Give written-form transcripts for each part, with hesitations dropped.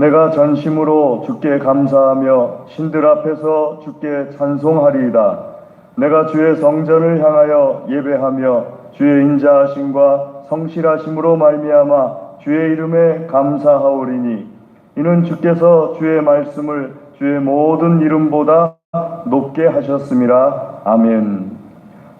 내가 전심으로 주께 감사하며 신들 앞에서 주께 찬송하리이다. 내가 주의 성전을 향하여 예배하며 주의 인자하심과 성실하심으로 말미암아 주의 이름에 감사하오리니 이는 주께서 주의 말씀을 주의 모든 이름보다 높게 하셨음이라. 아멘.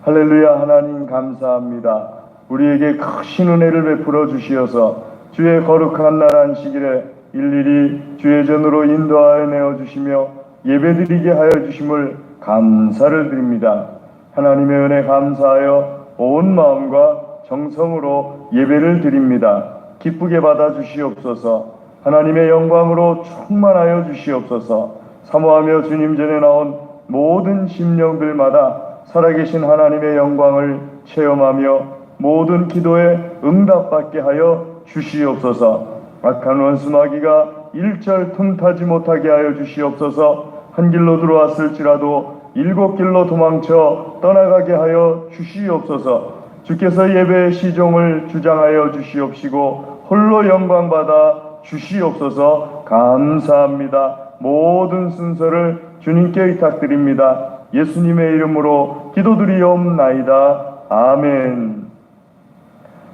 할렐루야. 하나님 감사합니다. 우리에게 크신 은혜를 베풀어 주시어서 주의 거룩한 날 안식일에 일일이 주의 전으로 인도하여 내어주시며 예배드리게 하여 주심을 감사를 드립니다. 하나님의 은혜 감사하여 온 마음과 정성으로 예배를 드립니다. 기쁘게 받아 주시옵소서. 하나님의 영광으로 충만하여 주시옵소서. 사모하며 주님 전에 나온 모든 심령들마다 살아계신 하나님의 영광을 체험하며 모든 기도에 응답받게 하여 주시옵소서. 악한 원수 마귀가 일절 틈타지 못하게 하여 주시옵소서. 한 길로 들어왔을지라도 일곱 길로 도망쳐 떠나가게 하여 주시옵소서. 주께서 예배의 시종을 주장하여 주시옵시고 홀로 영광받아 주시옵소서. 감사합니다. 모든 순서를 주님께 의탁드립니다. 예수님의 이름으로 기도드리옵나이다. 아멘.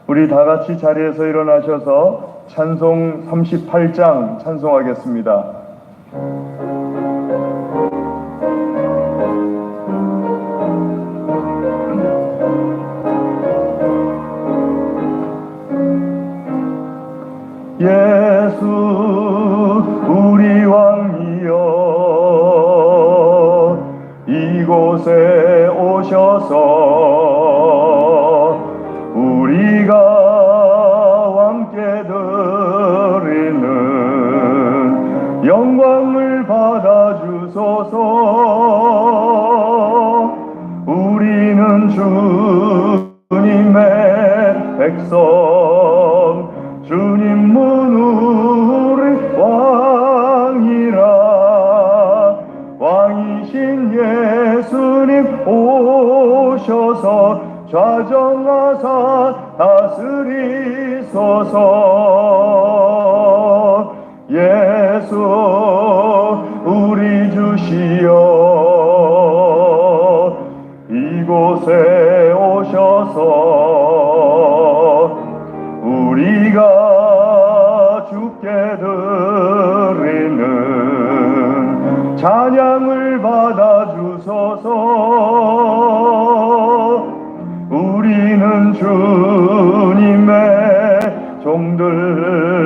우리 다같이 자리에서 일어나셔서 찬송 38장 찬송하겠습니다. 예수 우리 왕이여 이곳에 오셔서 우리가 왕께 드리는 영광을 받아주소서. 우리는 주님의 백성 주님 문우리 왕이라. 왕이신 예수님 오셔서 좌정하사 다스리소서. 예수 우리 주시여 이곳에 오셔서 우리가 주께 드리는 찬양을 받아주소서. 우리는 주님의 종들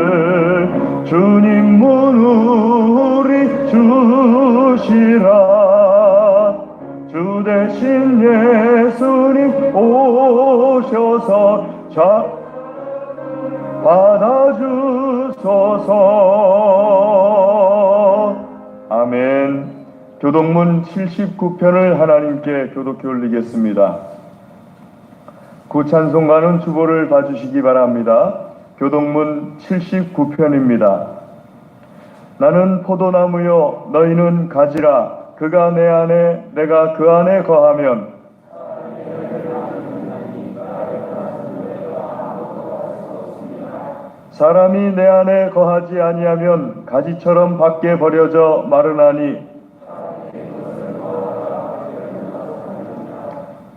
주님 문우리 주시라. 주 대신 예수님 오셔서 받아주소서. 아멘. 교독문 79편을 하나님께 교독해 올리겠습니다. 구찬송가는 주보를 봐주시기 바랍니다. 교독문 79편입니다. 나는 포도나무요 너희는 가지라. 그가 내 안에 내가 그 안에 거하면 사람이 내 안에 거하지 아니하면 가지처럼 밖에 버려져 마르나니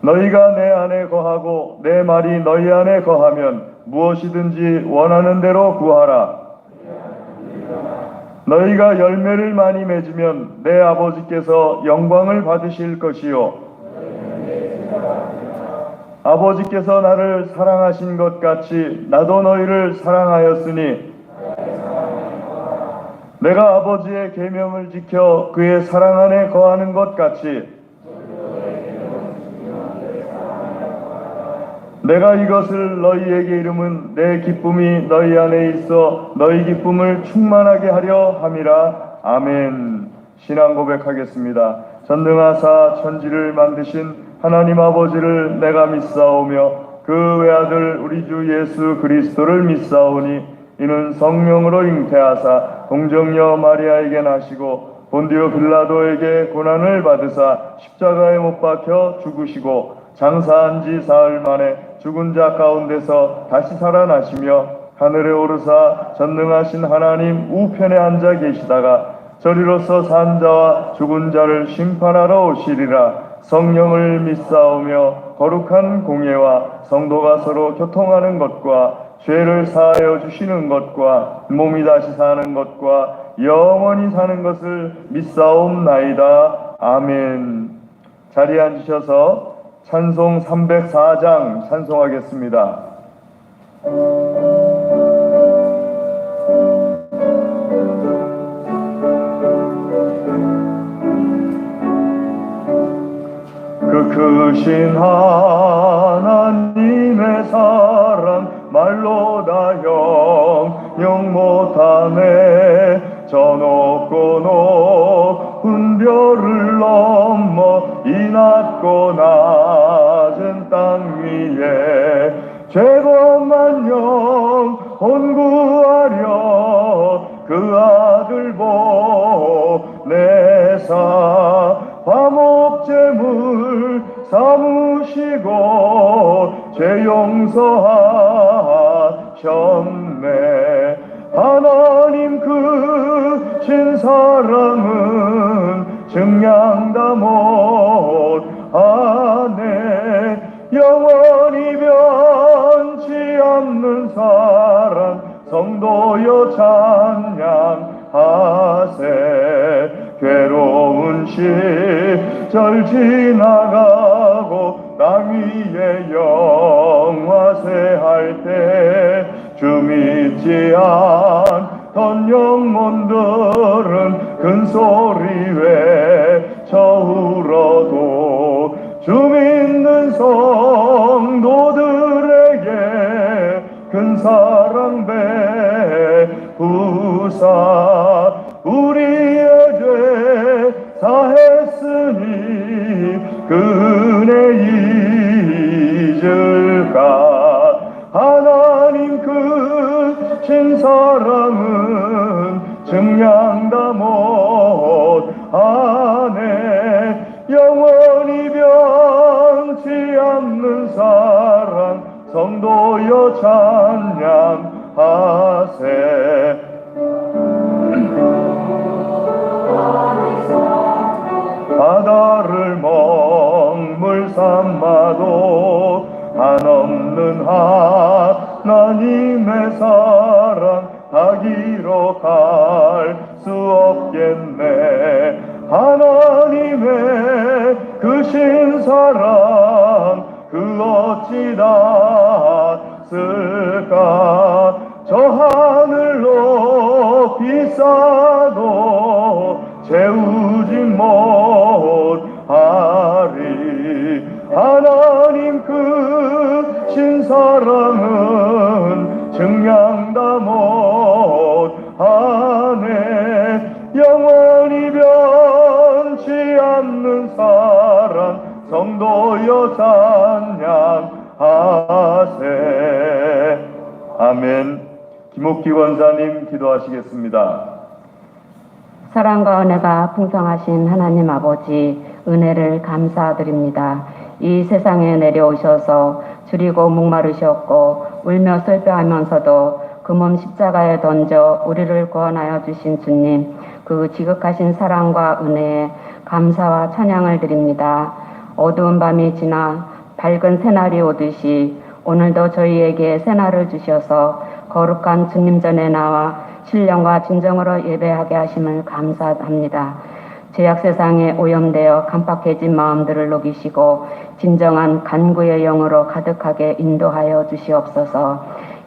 너희가 내 안에 거하고 내 말이 너희 안에 거하면 무엇이든지 원하는 대로 구하라. 너희가 열매를 많이 맺으면 내 아버지께서 영광을 받으실 것이요 아버지께서 나를 사랑하신 것 같이 나도 너희를 사랑하였으니 내가 아버지의 계명을 지켜 그의 사랑 안에 거하는 것 같이 내가 이것을 너희에게 이름은 내 기쁨이 너희 안에 있어 너희 기쁨을 충만하게 하려 함이라. 아멘. 신앙 고백하겠습니다. 전능하사 천지를 만드신 하나님 아버지를 내가 믿사오며 그 외아들 우리 주 예수 그리스도를 믿사오니 이는 성령으로 잉태하사 동정녀 마리아에게 나시고 본디오 빌라도에게 고난을 받으사 십자가에 못 박혀 죽으시고 장사한 지 사흘 만에 죽은 자 가운데서 다시 살아나시며 하늘에 오르사 전능하신 하나님 우편에 앉아 계시다가 저리로서 산 자와 죽은 자를 심판하러 오시리라. 성령을 믿사오며 거룩한 공예와 성도가 서로 교통하는 것과 죄를 사하여 주시는 것과 몸이 다시 사는 것과 영원히 사는 것을 믿사옵나이다. 아멘. 자리에 앉으셔서 찬송 304장 찬송하겠습니다. 그 크신 하나님의 사랑 말로 다 형용 못하네. 저 높고 높은 별을 넘어 이 낮고 낮은 땅 위에 죄범한 영혼 구하려 그 아들 보내사 화목제물 삼으시고 죄 용서하셨네. 하나님 그 신사랑은 증량다 못하네. 영원히 변치 않는 사랑 성도여 찬양하세. 괴로운 시절 지나가고 땅 위에 영화세할 때 주 믿지 않던 영혼들은 큰소리 외쳐울어도 주 믿는 성도들에게 큰 사랑 베푸사 우리의 죄 사했으니 그 은혜 잊을까. 하나님 그 신사랑은 증량다 못하네. 영원히 변치 않는 사랑 성도여 찬양하세. 바다를 먹물 삼아도 한없는 하나님의 사랑 다 기록할 수 없겠네. 하나님의 그 신사랑 그 어찌 닿을까. 저 하늘 높이 쌓아도 채우지 못하리. 하나님 그 신사랑은 증량다 못하네. 영원히 변치 않는 사랑 성도여 찬양하세. 아멘. 김옥기 권사님 기도하시겠습니다. 사랑과 은혜가 풍성하신 하나님 아버지, 은혜를 감사드립니다. 이 세상에 내려오셔서 줄이고 목마르셨고 울며 슬퍼하면서도 그 몸 십자가에 던져 우리를 구원하여 주신 주님, 그 지극하신 사랑과 은혜에 감사와 찬양을 드립니다. 어두운 밤이 지나 밝은 새날이 오듯이 오늘도 저희에게 새날을 주셔서 거룩한 주님 전에 나와 신령과 진정으로 예배하게 하심을 감사합니다. 죄악 세상에 오염되어 깜빡해진 마음들을 녹이시고 진정한 간구의 영으로 가득하게 인도하여 주시옵소서.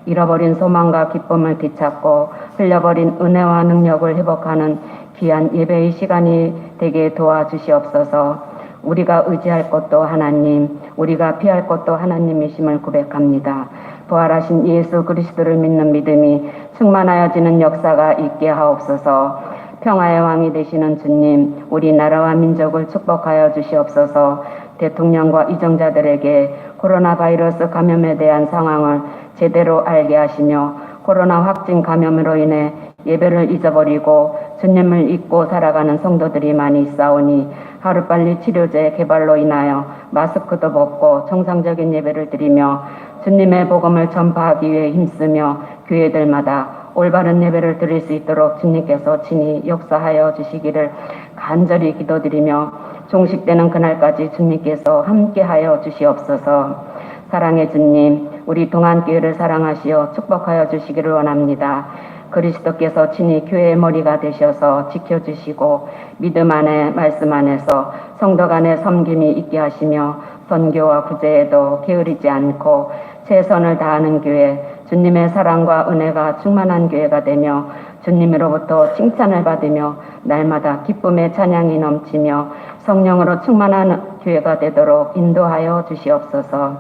잃어버린 소망과 기쁨을 되찾고 흘려버린 은혜와 능력을 회복하는 귀한 예배의 시간이 되게 도와주시옵소서. 우리가 의지할 것도 하나님, 우리가 피할 것도 하나님이심을 고백합니다. 부활하신 예수 그리스도를 믿는 믿음이 충만하여지는 역사가 있게 하옵소서. 평화의 왕이 되시는 주님, 우리 나라와 민족을 축복하여 주시옵소서. 대통령과 이정자들에게 코로나 바이러스 감염에 대한 상황을 제대로 알게 하시며 코로나 확진 감염으로 인해 예배를 잊어버리고 주님을 잊고 살아가는 성도들이 많이 있사오니 하루빨리 치료제 개발로 인하여 마스크도 벗고 정상적인 예배를 드리며 주님의 복음을 전파하기 위해 힘쓰며 교회들마다 올바른 예배를 드릴 수 있도록 주님께서 친히 역사하여 주시기를 간절히 기도드리며 종식되는 그날까지 주님께서 함께하여 주시옵소서. 사랑의 주님, 우리 동안교회를 사랑하시어 축복하여 주시기를 원합니다. 그리스도께서 친히 교회의 머리가 되셔서 지켜주시고 믿음 안에 말씀 안에서 성도 간의 섬김이 있게 하시며 선교와 구제에도 게으르지 않고 최선을 다하는 교회, 주님의 사랑과 은혜가 충만한 교회가 되며 주님으로부터 칭찬을 받으며 날마다 기쁨의 찬양이 넘치며 성령으로 충만한 교회가 되도록 인도하여 주시옵소서.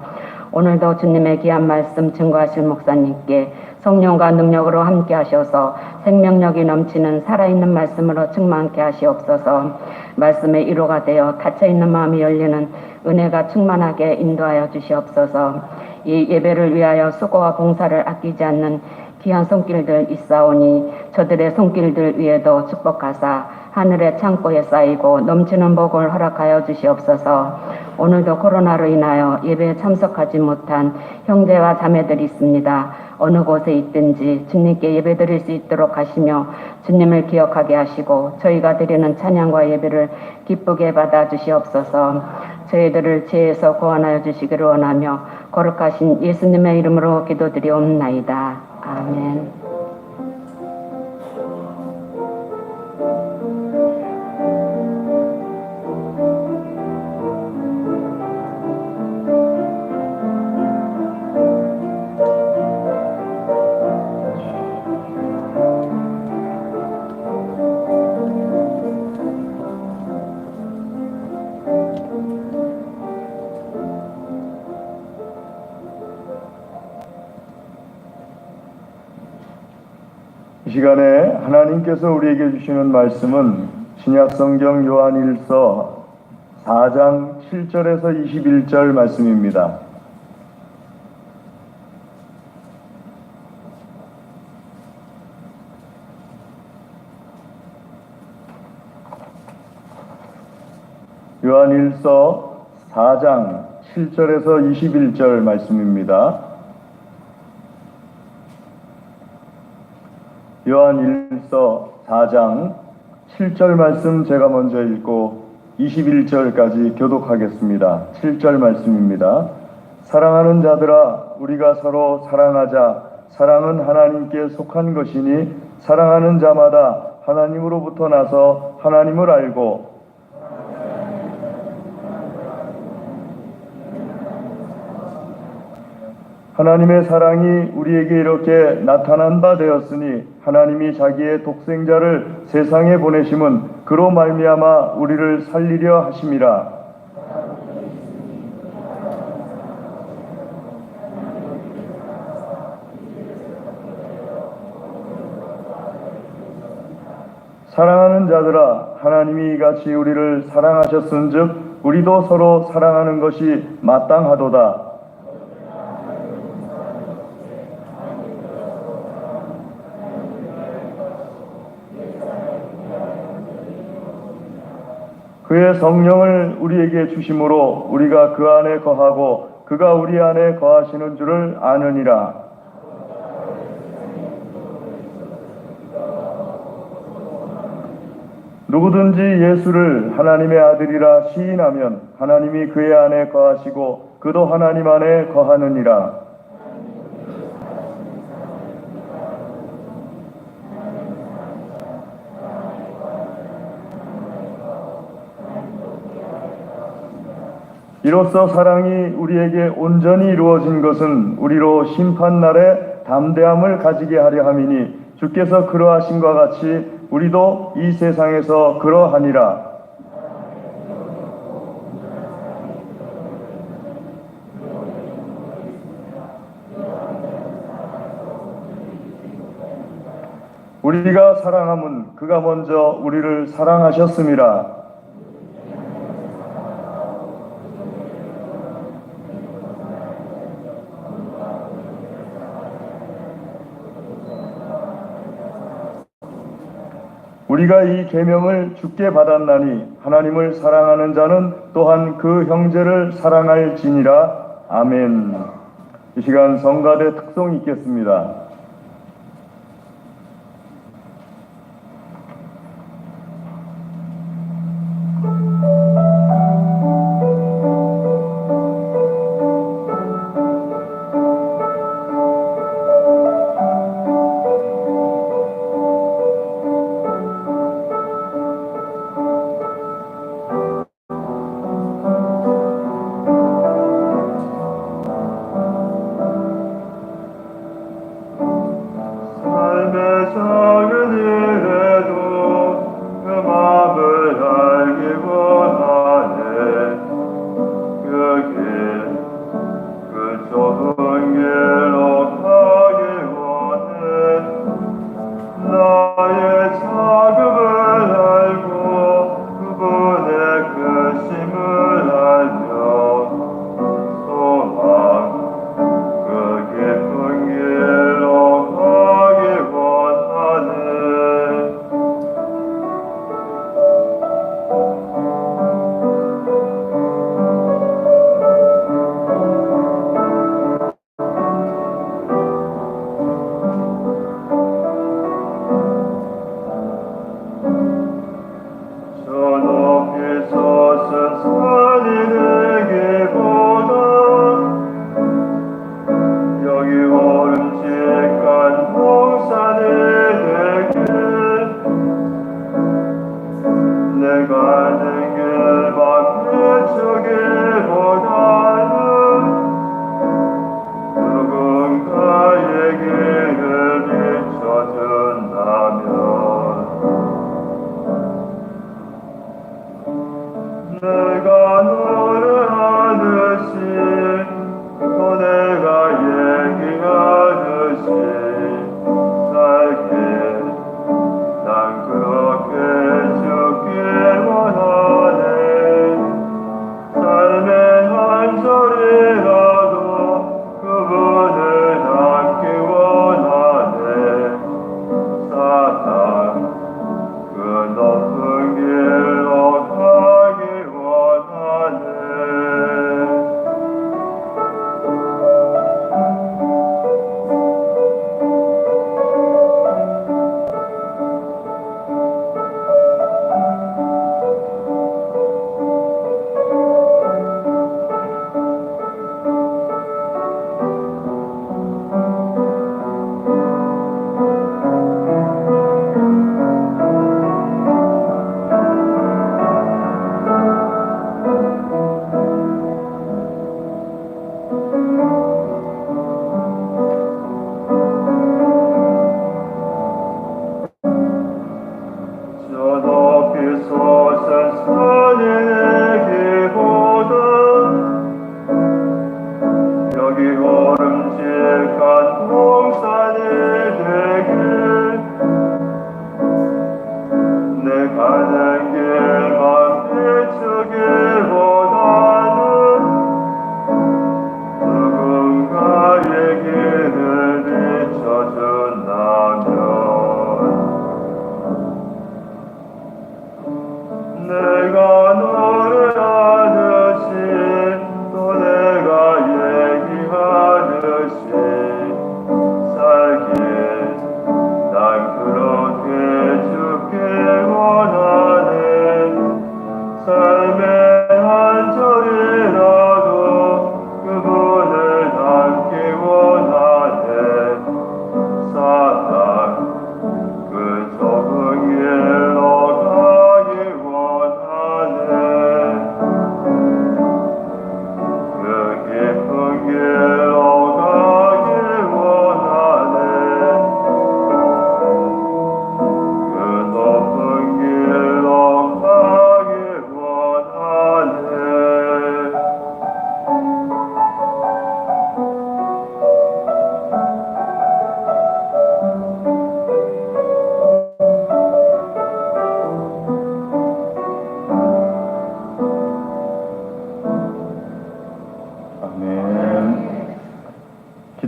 오늘도 주님의 귀한 말씀 증거하실 목사님께 성령과 능력으로 함께 하셔서 생명력이 넘치는 살아있는 말씀으로 충만케 하시옵소서. 말씀의 이로가 되어 닫혀있는 마음이 열리는 은혜가 충만하게 인도하여 주시옵소서. 이 예배를 위하여 수고와 봉사를 아끼지 않는 귀한 손길들 있사오니 저들의 손길들 위에도 축복하사 하늘의 창고에 쌓이고 넘치는 복을 허락하여 주시옵소서. 오늘도 코로나로 인하여 예배에 참석하지 못한 형제와 자매들이 있습니다. 어느 곳에 있든지 주님께 예배드릴 수 있도록 하시며 주님을 기억하게 하시고 저희가 드리는 찬양과 예배를 기쁘게 받아 주시옵소서. 저희들을 죄에서 구원하여 주시기를 원하며 거룩하신 예수님의 이름으로 기도드리옵나이다. 아멘. 이 시간에 하나님께서 우리에게 주시는 말씀은 신약성경 요한일서 4장 7절에서 21절 말씀입니다. 요한일서 4장 7절에서 21절 말씀입니다. 요한일서 4장 7절 말씀 제가 먼저 읽고 21절까지 교독하겠습니다. 7절 말씀입니다. 사랑하는 자들아, 우리가 서로 사랑하자. 사랑은 하나님께 속한 것이니 사랑하는 자마다 하나님으로부터 나서 하나님을 알고 하나님의 사랑이 우리에게 이렇게 나타난 바 되었으니 하나님이 자기의 독생자를 세상에 보내심은 그로 말미암아 우리를 살리려 하심이라. 사랑하는 자들아, 하나님이 이같이 우리를 사랑하셨은즉 우리도 서로 사랑하는 것이 마땅하도다. 그의 성령을 우리에게 주심으로 우리가 그 안에 거하고 그가 우리 안에 거하시는 줄을 아느니라. 누구든지 예수를 하나님의 아들이라 시인하면 하나님이 그의 안에 거하시고 그도 하나님 안에 거하느니라. 이로써 사랑이 우리에게 온전히 이루어진 것은 우리로 심판날에 담대함을 가지게 하려 함이니 주께서 그러하신 것 같이 우리도 이 세상에서 그러하니라. 우리가 사랑함은 그가 먼저 우리를 사랑하셨음이라. 우리가 이 계명을 주께 받았나니 하나님을 사랑하는 자는 또한 그 형제를 사랑할지니라. 아멘. 이 시간 성가대 특송이 있겠습니다.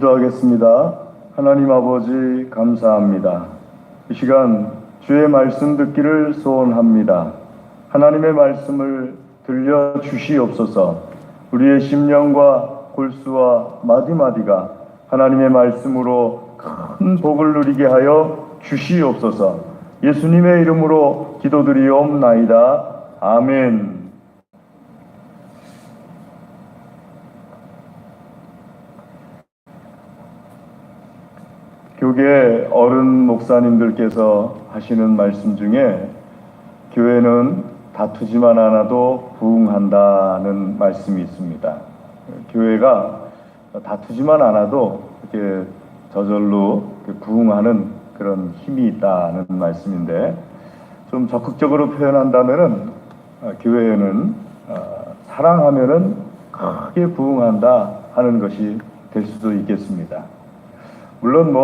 기도하겠습니다. 하나님 아버지 감사합니다. 이 시간 주의 말씀 듣기를 소원합니다. 하나님의 말씀을 들려주시옵소서. 우리의 심령과 골수와 마디마디가 하나님의 말씀으로 큰 복을 누리게 하여 주시옵소서. 예수님의 이름으로 기도드리옵나이다. 아멘. 교계 어른 목사님들께서 하시는 말씀 중에 교회는 다투지만 않아도 부흥한다는 말씀이 있습니다. 교회가 다투지만 않아도 이렇게 저절로 부흥하는 그런 힘이 있다는 말씀인데, 좀 적극적으로 표현한다면은 교회는 사랑하면은 크게 부흥한다 하는 것이 될 수도 있겠습니다. 물론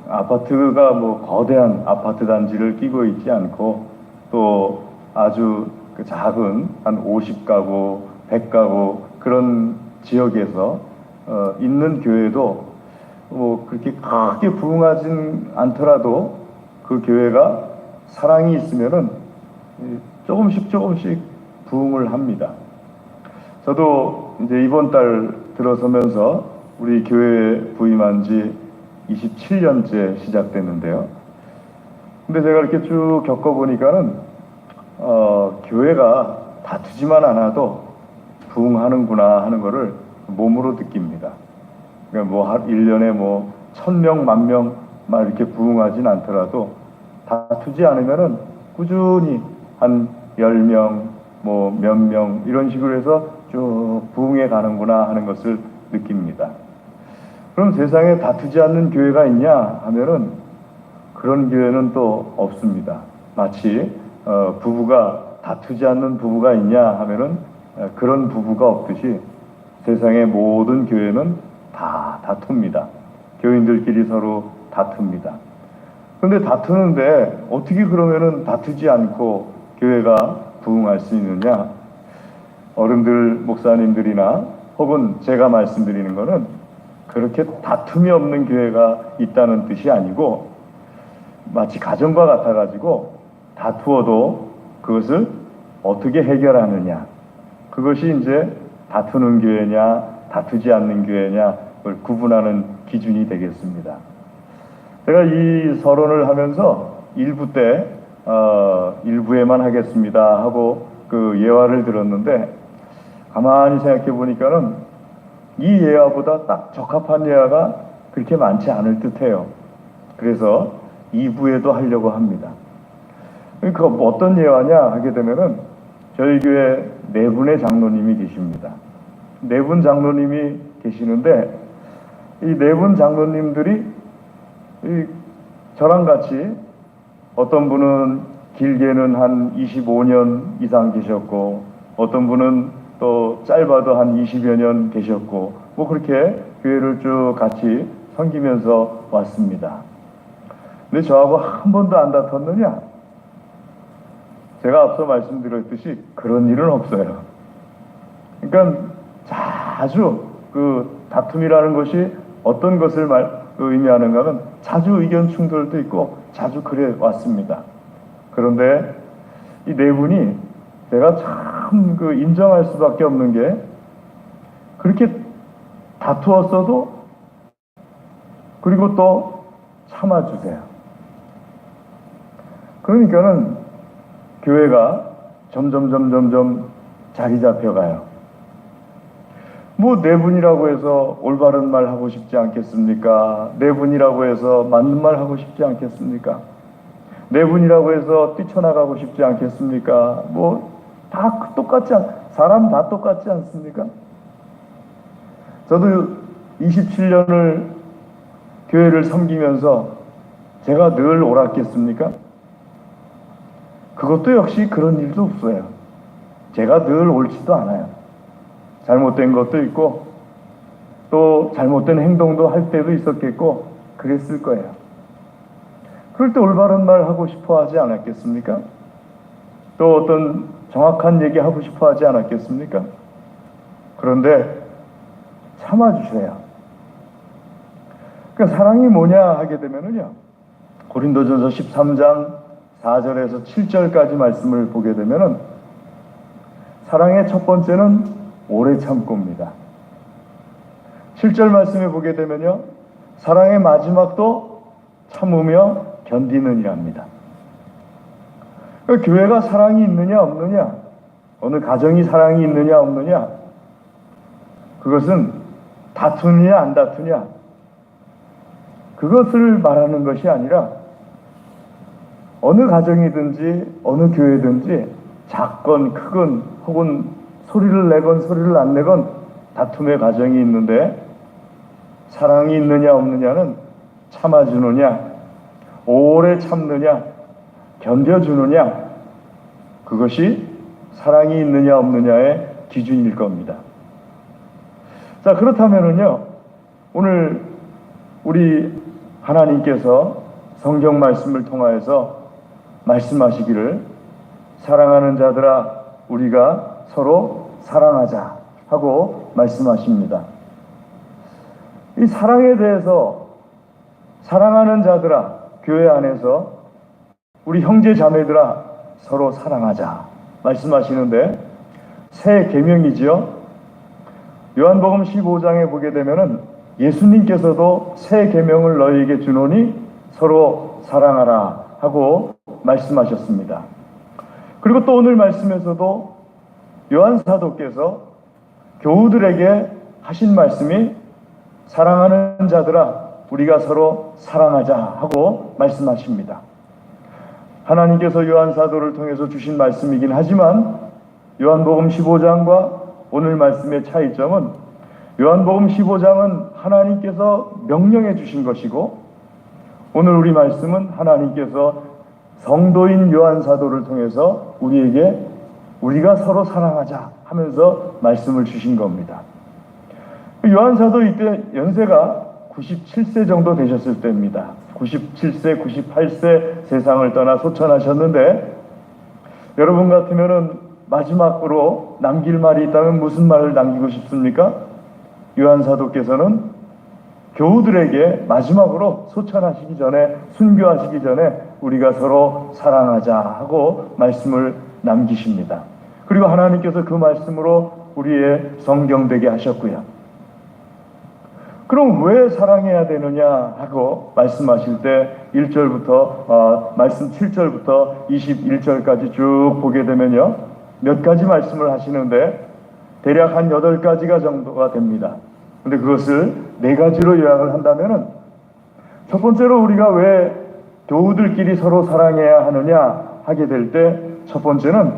아파트가 거대한 아파트 단지를 끼고 있지 않고, 또 아주 작은 한 50가구, 100가구 그런 지역에서 있는 교회도 그렇게 크게 부흥하진 않더라도 그 교회가 사랑이 있으면은 조금씩 부흥을 합니다. 저도 이제 이번 달 들어서면서 우리 교회에 부임한 지 27년째 시작됐는데요. 근데 제가 이렇게 쭉 겪어보니까는 교회가 다투지만 않아도 부흥하는구나 하는 거를 몸으로 느낍니다. 그러니까 1년에 1000명, 10,000명 막 이렇게 부흥하진 않더라도 다투지 않으면은 꾸준히 한 10명, 몇 명 이런 식으로 해서 쭉 부흥해 가는구나 하는 것을 느낍니다. 그럼 세상에 다투지 않는 교회가 있냐 하면은 그런 교회는 또 없습니다. 마치 부부가 다투지 않는 부부가 있냐 하면은 그런 부부가 없듯이 세상의 모든 교회는 다 다툽니다. 교인들끼리 서로 다툽니다. 그런데 다투는데 어떻게 그러면은 다투지 않고 교회가 부흥할 수 있느냐? 어른들, 목사님들이나 혹은 제가 말씀드리는 거는 그렇게 다툼이 없는 교회가 있다는 뜻이 아니고, 마치 가정과 같아가지고 다투어도 그것을 어떻게 해결하느냐, 그것이 이제 다투는 교회냐 다투지 않는 교회냐 를 구분하는 기준이 되겠습니다. 제가 이 서론을 하면서 1부 때 1부에만 하겠습니다 하고 그 예화를 들었는데, 가만히 생각해 보니까는 이 예화보다 딱 적합한 예화가 그렇게 많지 않을 듯해요. 그래서 2부에도 하려고 합니다. 그 어떤 예화냐 하게 되면은 저희 교회 4분의 장로님이 계십니다. 4분 장로님이 계시는데, 이 4분 장로님들이 저랑 같이 어떤 분은 길게는 한 25년 이상 계셨고, 어떤 분은 또 짧아도 한 20여 년 계셨고, 그렇게 교회를 쭉 같이 섬기면서 왔습니다. 근데 저하고 한 번도 안 다퉜느냐? 제가 앞서 말씀드렸듯이 그런 일은 없어요. 그러니까 자주 다툼이라는 것이 어떤 것을 의미하는가는 자주 의견 충돌도 있고 자주 그래 왔습니다. 그런데 이 4분이 제가 참 인정할 수밖에 없는 게, 그렇게 다투었어도 그리고 또 참아주세요. 그러니까는 교회가 점점 자리 잡혀가요. 4분이라고 해서 올바른 말 하고 싶지 않겠습니까? 4분이라고 해서 맞는 말 하고 싶지 않겠습니까? 4분이라고 해서 뛰쳐나가고 싶지 않겠습니까? 다 똑같지 사람 다 똑같지 않습니까? 저도 27년을 교회를 섬기면서 제가 늘 옳았겠습니까? 그것도 역시 그런 일도 없어요. 제가 늘 옳지도 않아요. 잘못된 것도 있고 또 잘못된 행동도 할 때도 있었겠고 그랬을 거예요. 그럴 때 올바른 말 하고 싶어 하지 않았겠습니까? 또 어떤 정확한 얘기 하고 싶어 하지 않았겠습니까? 그런데 참아주세요. 그러니까 사랑이 뭐냐 하게 되면은요, 고린도전서 13장 4절에서 7절까지 말씀을 보게 되면은 사랑의 첫 번째는 오래 참고입니다. 7절 말씀에 보게 되면요, 사랑의 마지막도 참으며 견디는이랍니다. 그러니까 교회가 사랑이 있느냐 없느냐, 어느 가정이 사랑이 있느냐 없느냐, 그것은 다투느냐 안 다투냐, 그것을 말하는 것이 아니라 어느 가정이든지 어느 교회든지 작건 크건 혹은 소리를 내건 소리를 안 내건 다툼의 과정이 있는데, 사랑이 있느냐 없느냐는 참아주느냐, 오래 참느냐, 견뎌주느냐, 그것이 사랑이 있느냐 없느냐의 기준일 겁니다. 자, 그렇다면은요, 오늘 우리 하나님께서 성경 말씀을 통하여서 말씀하시기를, 사랑하는 자들아 우리가 서로 사랑하자 하고 말씀하십니다. 이 사랑에 대해서, 사랑하는 자들아, 교회 안에서 우리 형제 자매들아 서로 사랑하자 말씀하시는데, 새 계명이지요. 요한복음 15장에 보게 되면은 예수님께서도 새 계명을 너희에게 주노니 서로 사랑하라 하고 말씀하셨습니다. 그리고 또 오늘 말씀에서도 요한 사도께서 교우들에게 하신 말씀이, 사랑하는 자들아 우리가 서로 사랑하자 하고 말씀하십니다. 하나님께서 요한 사도를 통해서 주신 말씀이긴 하지만 요한복음 15장과 오늘 말씀의 차이점은, 요한복음 15장은 하나님께서 명령해 주신 것이고, 오늘 우리 말씀은 하나님께서 성도인 요한 사도를 통해서 우리에게 우리가 서로 사랑하자 하면서 말씀을 주신 겁니다. 요한 사도 이때 연세가 97세 정도 되셨을 때입니다. 97세, 98세 세상을 떠나 소천하셨는데, 여러분 같으면은 마지막으로 남길 말이 있다면 무슨 말을 남기고 싶습니까? 요한 사도께서는 교우들에게 마지막으로 소천하시기 전에, 순교하시기 전에 우리가 서로 사랑하자 하고 말씀을 남기십니다. 그리고 하나님께서 그 말씀으로 우리의 성경되게 하셨고요. 그럼 왜 사랑해야 되느냐 하고 말씀하실 때 1절부터 말씀 7절부터 21절까지 쭉 보게 되면요, 몇 가지 말씀을 하시는데 대략 한 8가지가 정도가 됩니다. 근데 그것을 4가지로 요약을 한다면은, 첫 번째로 우리가 왜 교우들끼리 서로 사랑해야 하느냐 하게 될 때, 첫 번째는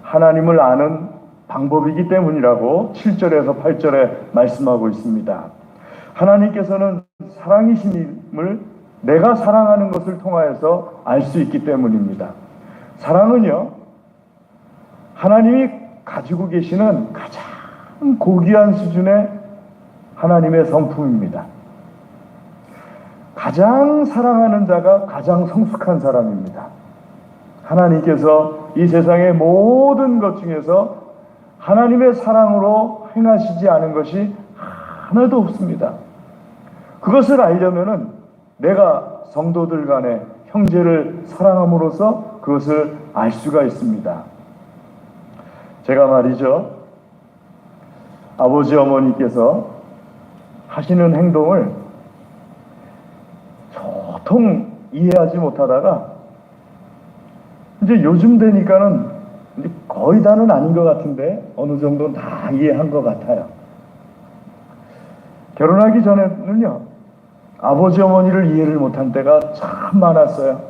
하나님을 아는 방법이기 때문이라고 7절에서 8절에 말씀하고 있습니다. 하나님께서는 사랑이심을 내가 사랑하는 것을 통하여서 알 수 있기 때문입니다. 사랑은요, 하나님이 가지고 계시는 가장 고귀한 수준의 하나님의 성품입니다. 가장 사랑하는 자가 가장 성숙한 사람입니다. 하나님께서 이 세상의 모든 것 중에서 하나님의 사랑으로 행하시지 않은 것이 하나도 없습니다. 그것을 알려면은 내가 성도들 간에 형제를 사랑함으로써 그것을 알 수가 있습니다. 제가 말이죠, 아버지 어머니께서 하시는 행동을 도통 이해하지 못하다가 이제 요즘 되니까는 이제 거의 다는 아닌 것 같은데 어느 정도는 다 이해한 것 같아요. 결혼하기 전에는요, 아버지 어머니를 이해를 못한 때가 참 많았어요.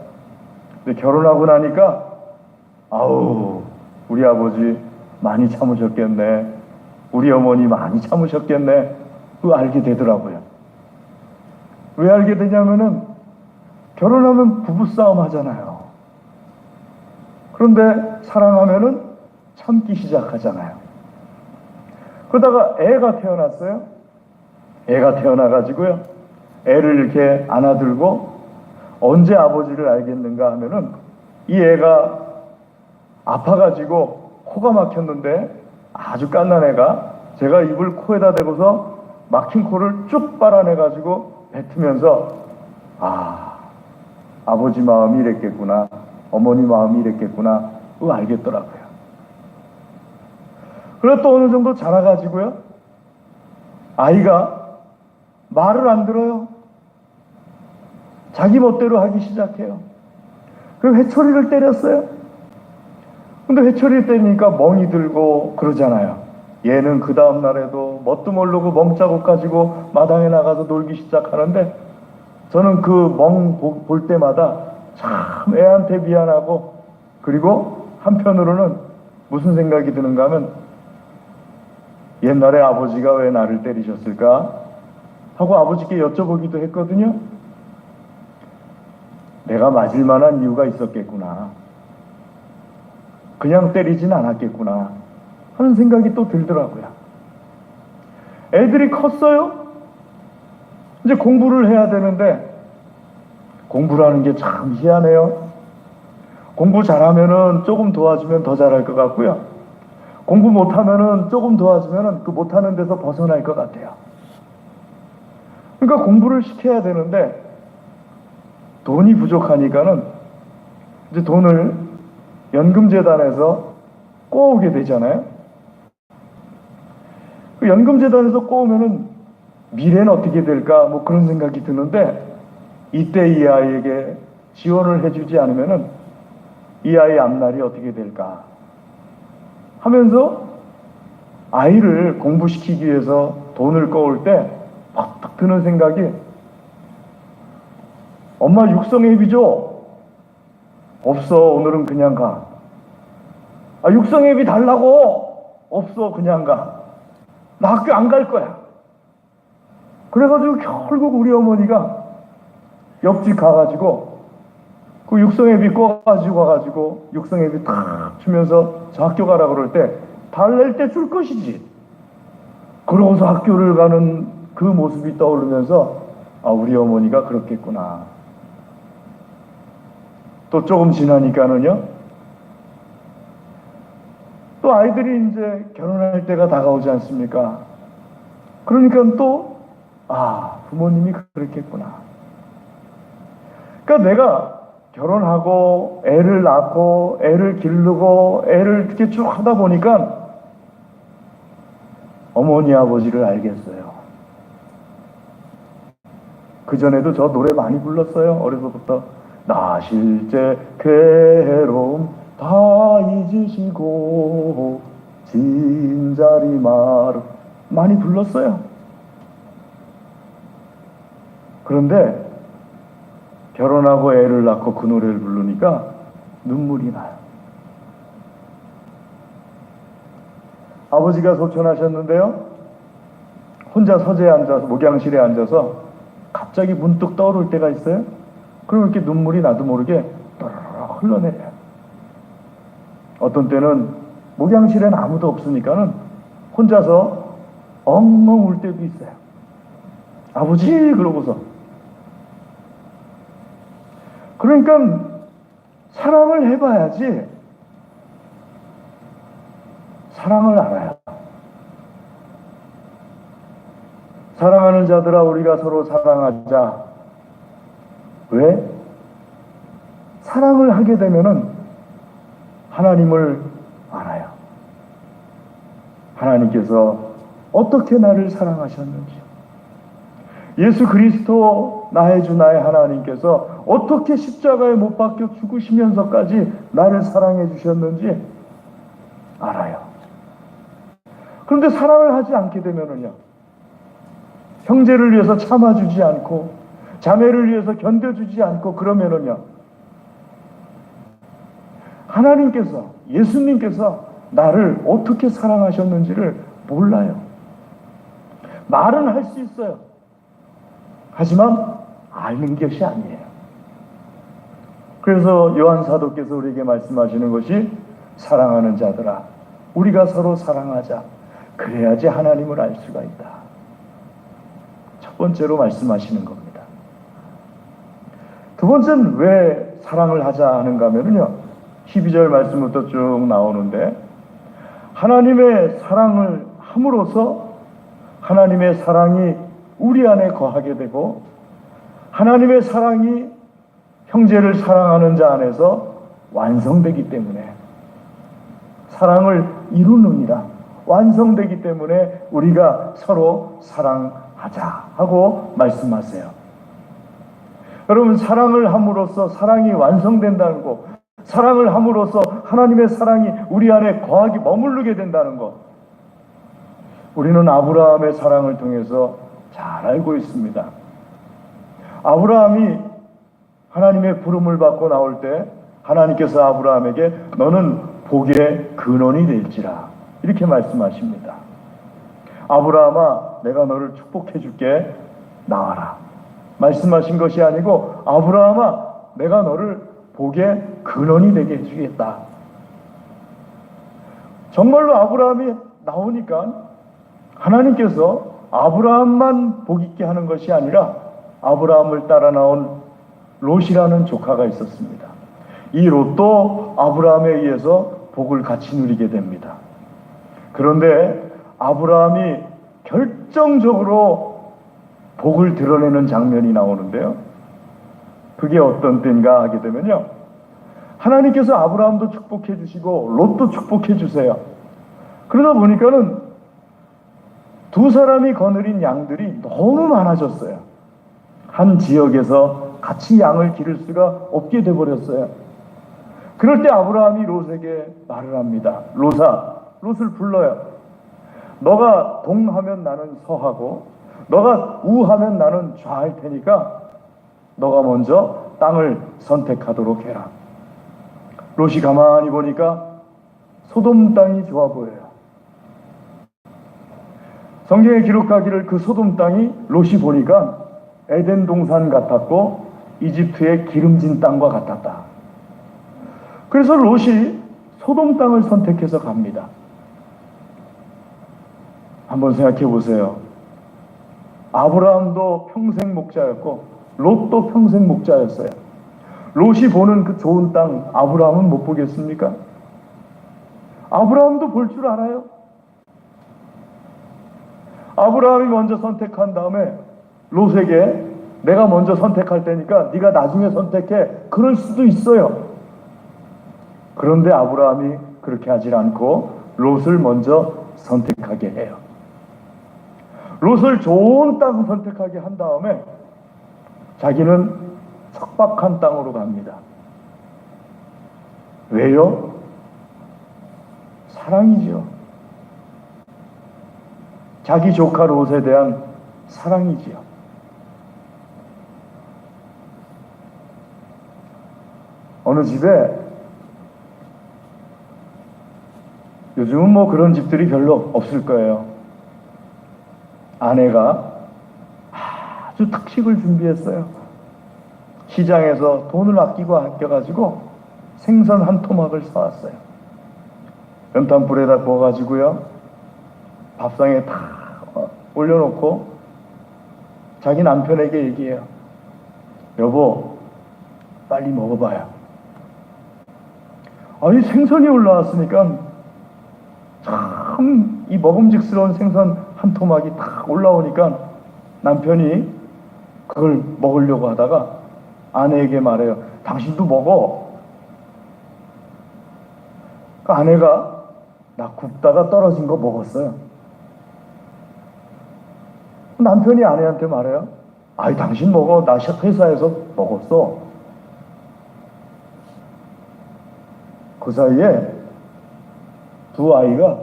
근데 결혼하고 나니까 아우, 우리 아버지 많이 참으셨겠네, 우리 어머니 많이 참으셨겠네, 그거 알게 되더라고요. 왜 알게 되냐면은 결혼하면 부부싸움 하잖아요. 그런데 사랑하면은 참기 시작하잖아요. 그러다가 애가 태어났어요. 애가 태어나가지고요, 애를 이렇게 안아들고 언제 아버지를 알겠는가 하면은, 이 애가 아파가지고 코가 막혔는데 아주 갓난 애가 제가 입을 코에다 대고서 막힌 코를 쭉 빨아내가지고 뱉으면서, 아, 아버지 마음이 이랬겠구나, 어머니 마음이 이랬겠구나 그거 알겠더라고요. 그리고 또 어느 정도 자라가지고요, 아이가 말을 안 들어요. 자기 멋대로 하기 시작해요. 그 회초리를 때렸어요. 근데 회초리를 때리니까 멍이 들고 그러잖아요. 얘는 그 다음날에도 뭣도 모르고 멍자국 가지고 마당에 나가서 놀기 시작하는데, 저는 그 멍 볼 때마다 참 애한테 미안하고, 그리고 한편으로는 무슨 생각이 드는가 하면, 옛날에 아버지가 왜 나를 때리셨을까 하고 아버지께 여쭤보기도 했거든요. 내가 맞을 만한 이유가 있었겠구나, 그냥 때리진 않았겠구나 하는 생각이 또 들더라고요. 애들이 컸어요. 이제 공부를 해야 되는데, 공부라는 게 참 희한해요. 공부 잘하면은 조금 도와주면 더 잘할 것 같고요, 공부 못하면은 조금 도와주면은 그 못하는 데서 벗어날 것 같아요. 그러니까 공부를 시켜야 되는데 돈이 부족하니까는 이제 돈을 연금재단에서 꼬우게 되잖아요. 그 연금재단에서 꼬우면은 미래는 어떻게 될까 뭐 그런 생각이 드는데, 이때 이 아이에게 지원을 해주지 않으면은 이 아이의 앞날이 어떻게 될까 하면서 아이를 공부시키기 위해서 돈을 꼬을 때 팍팍 드는 생각이, 엄마 육성회비 줘. 없어, 오늘은 그냥 가. 아, 육성회비 달라고. 없어, 그냥 가. 나 학교 안 갈 거야. 그래가지고 결국 우리 어머니가 옆집 가가지고 그 육성회비 꿔가지고 와가지고 육성회비 탁 주면서 저 학교 가라 그럴 때 달랠 때 줄 것이지. 그러고서 학교를 가는 그 모습이 떠오르면서, 아, 우리 어머니가 그렇겠구나. 또 조금 지나니까는요, 또 아이들이 이제 결혼할 때가 다가오지 않습니까? 그러니까 또, 아, 부모님이 그랬겠구나. 그러니까 내가 결혼하고 애를 낳고 애를 기르고 애를 이렇게 쭉 하다 보니까 어머니 아버지를 알겠어요. 그전에도 저 노래 많이 불렀어요. 어려서부터. 나 실제 괴로움 다 잊으시고 진자리 말 많이 불렀어요. 그런데 결혼하고 애를 낳고 그 노래를 부르니까 눈물이 나요. 아버지가 소천하셨는데요, 혼자 서재에 앉아서, 목양실에 앉아서 갑자기 문득 떠오를 때가 있어요. 그럼 이렇게 눈물이 나도 모르게 또르르 흘러내려요. 어떤 때는 목양실에는 아무도 없으니까는 혼자서 엉엉 울 때도 있어요. 아버지 그러고서. 그러니까 사랑을 해봐야지 사랑을 알아요. 사랑하는 자들아 우리가 서로 사랑하자. 왜? 사랑을 하게 되면은 하나님을 알아요. 하나님께서 어떻게 나를 사랑하셨는지, 예수 그리스도 나의 주 나의 하나님께서 어떻게 십자가에 못 박혀 죽으시면서까지 나를 사랑해 주셨는지 알아요. 그런데 사랑을 하지 않게 되면은요, 형제를 위해서 참아주지 않고 자매를 위해서 견뎌주지 않고 그러면은요, 하나님께서, 예수님께서 나를 어떻게 사랑하셨는지를 몰라요. 말은 할 수 있어요. 하지만 아는 것이 아니에요. 그래서 요한 사도께서 우리에게 말씀하시는 것이, 사랑하는 자들아 우리가 서로 사랑하자. 그래야지 하나님을 알 수가 있다. 첫 번째로 말씀하시는 겁니다. 두 번째는 왜 사랑을 하자 하는가 하면요, 12절 말씀부터 쭉 나오는데, 하나님의 사랑을 함으로써 하나님의 사랑이 우리 안에 거하게 되고, 하나님의 사랑이 형제를 사랑하는 자 안에서 완성되기 때문에, 사랑을 이루느니라, 완성되기 때문에 우리가 서로 사랑하자 하고 말씀하세요. 여러분, 사랑을 함으로써 사랑이 완성된다는 것, 사랑을 함으로써 하나님의 사랑이 우리 안에 거하게 머무르게 된다는 것, 우리는 아브라함의 사랑을 통해서 잘 알고 있습니다. 아브라함이 하나님의 부름을 받고 나올 때 하나님께서 아브라함에게 너는 복의 근원이 될지라 이렇게 말씀하십니다. 아브라함아, 내가 너를 축복해 줄게, 나와라 말씀하신 것이 아니고, 아브라함아, 내가 너를 복의 근원이 되게 해주겠다. 정말로 아브라함이 나오니까 하나님께서 아브라함만 복 있게 하는 것이 아니라 아브라함을 따라 나온 롯이라는 조카가 있었습니다. 이 롯도 아브라함에 의해서 복을 같이 누리게 됩니다. 그런데 아브라함이 결정적으로 복을 드러내는 장면이 나오는데요. 그게 어떤 때인가 하게 되면요, 하나님께서 아브라함도 축복해 주시고 롯도 축복해 주세요. 그러다 보니까는 두 사람이 거느린 양들이 너무 많아졌어요. 한 지역에서 같이 양을 기를 수가 없게 돼버렸어요. 그럴 때 아브라함이 롯에게 말을 합니다. 롯아, 롯을 불러요. 너가 동하면 나는 서하고 너가 우하면 나는 좌할 테니까 너가 먼저 땅을 선택하도록 해라. 롯이 가만히 보니까 소돔 땅이 좋아 보여요. 성경에 기록하기를 그 소돔 땅이 롯이 보니까 에덴 동산 같았고 이집트의 기름진 땅과 같았다. 그래서 롯이 소돔 땅을 선택해서 갑니다. 한번 생각해 보세요. 아브라함도 평생 목자였고 롯도 평생 목자였어요. 롯이 보는 그 좋은 땅 아브라함은 못 보겠습니까? 아브라함도 볼 줄 알아요. 아브라함이 먼저 선택한 다음에 롯에게 내가 먼저 선택할 테니까 네가 나중에 선택해, 그럴 수도 있어요. 그런데 아브라함이 그렇게 하질 않고 롯을 먼저 선택하게 해요. 롯을 좋은 땅 선택하게 한 다음에 자기는 척박한 땅으로 갑니다. 왜요? 사랑이죠. 자기 조카 롯에 대한 사랑이지요. 어느 집에, 요즘은 뭐 그런 집들이 별로 없을 거예요. 아내가 아주 특식을 준비했어요. 시장에서 돈을 아껴가지고 생선 한 토막을 사왔어요. 연탄불에다 구워가지고요, 밥상에 다 올려놓고 자기 남편에게 얘기해요. 여보, 빨리 먹어봐요. 아니, 생선이 올라왔으니까 참 이 먹음직스러운 생선 한 토막이 딱 올라오니까 남편이 그걸 먹으려고 하다가 아내에게 말해요. 당신도 먹어. 그 아내가 나 굽다가 떨어진 거 먹었어요. 남편이 아내한테 말해요. 아이, 당신 먹어. 나 회사에서 먹었어. 그 사이에 두 아이가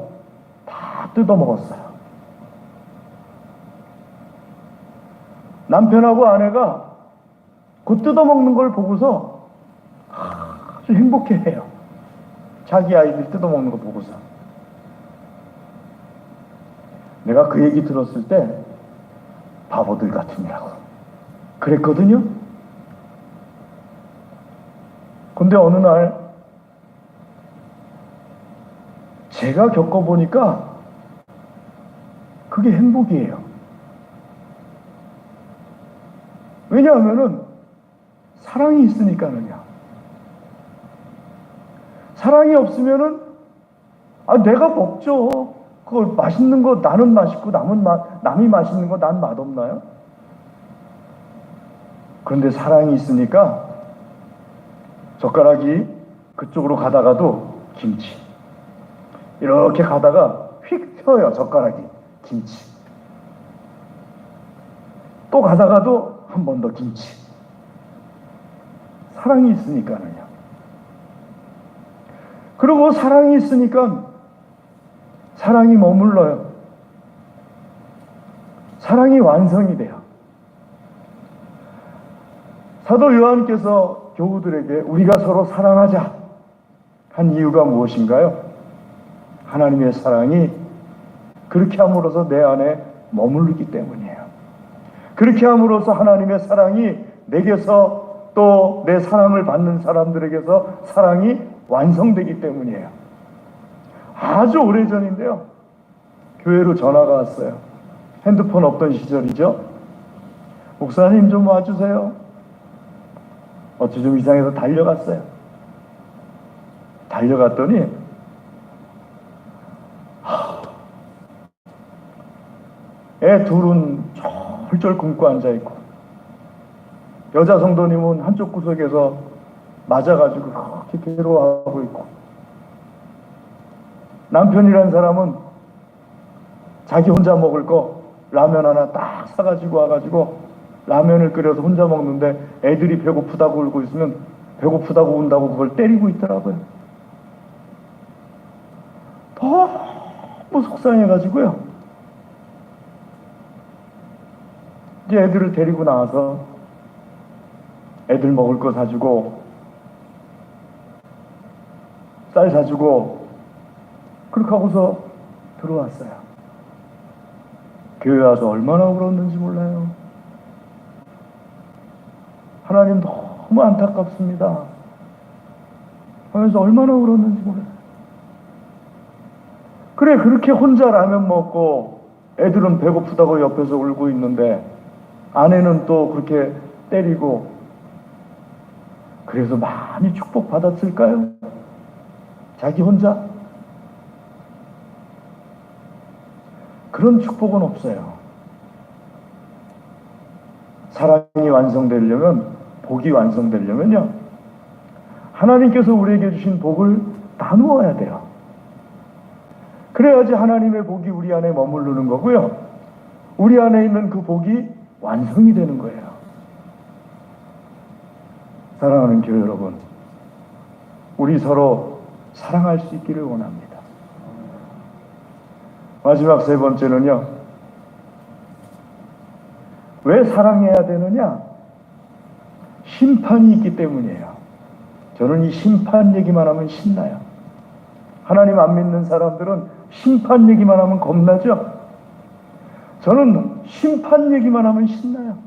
다 뜯어먹었어요. 남편하고 아내가 그 뜯어먹는 걸 보고서 아주 행복해해요. 자기 아이들 뜯어먹는 거 보고서. 내가 그 얘기 들었을 때 바보들 같으냐고 그랬거든요. 근데 어느 날 제가 겪어보니까 그게 행복이에요. 왜냐하면은 사랑이 있으니까는요. 사랑이 없으면은 내가 먹죠. 그거 맛있는 거 나는 맛있고 남이 맛있는 거 난 맛없나요? 그런데 사랑이 있으니까 젓가락이 그쪽으로 가다가도 김치. 이렇게 가다가 휙 튀어요, 젓가락이. 김치. 또 가다가도 한 번 더 김치. 사랑이 있으니까는요. 그리고 사랑이 있으니까 사랑이 머물러요. 사랑이 완성이 돼요. 사도 요한께서 교우들에게 우리가 서로 사랑하자 한 이유가 무엇인가요? 하나님의 사랑이 그렇게 함으로써 내 안에 머무르기 때문이에요. 그렇게 함으로써 하나님의 사랑이 내게서 또 내 사랑을 받는 사람들에게서 사랑이 완성되기 때문이에요. 아주 오래전인데요. 교회로 전화가 왔어요. 핸드폰 없던 시절이죠. 목사님 좀 와주세요. 어찌 좀 이상해서 달려갔어요. 달려갔더니 애 둘은 절절 굶고 앉아있고 여자 성도님은 한쪽 구석에서 맞아가지고 그렇게 괴로워하고 있고 남편이란 사람은 자기 혼자 먹을 거 라면 하나 딱 사가지고 와가지고 라면을 끓여서 혼자 먹는데 애들이 배고프다고 울고 있으면 배고프다고 운다고 그걸 때리고 있더라고요. 너무 속상해가지고요. 이제 애들을 데리고 나와서 애들 먹을 거 사주고 쌀 사주고 그렇게 하고서 들어왔어요. 교회 와서 얼마나 울었는지 몰라요. 하나님 너무 안타깝습니다 하면서 얼마나 울었는지 몰라요. 그래, 그렇게 혼자 라면 먹고 애들은 배고프다고 옆에서 울고 있는데 아내는 또 그렇게 때리고 그래서 많이 축복받았을까요? 자기 혼자? 그런 축복은 없어요. 사랑이 완성되려면, 복이 완성되려면요, 하나님께서 우리에게 주신 복을 나누어야 돼요. 그래야지 하나님의 복이 우리 안에 머무르는 거고요, 우리 안에 있는 그 복이 완성이 되는 거예요. 사랑하는 교회 여러분, 우리 서로 사랑할 수 있기를 원합니다. 마지막 세 번째는요, 왜 사랑해야 되느냐? 심판이 있기 때문이에요. 저는 이 심판 얘기만 하면 신나요. 하나님 안 믿는 사람들은 심판 얘기만 하면 겁나죠? 저는 심판 얘기만 하면 신나요.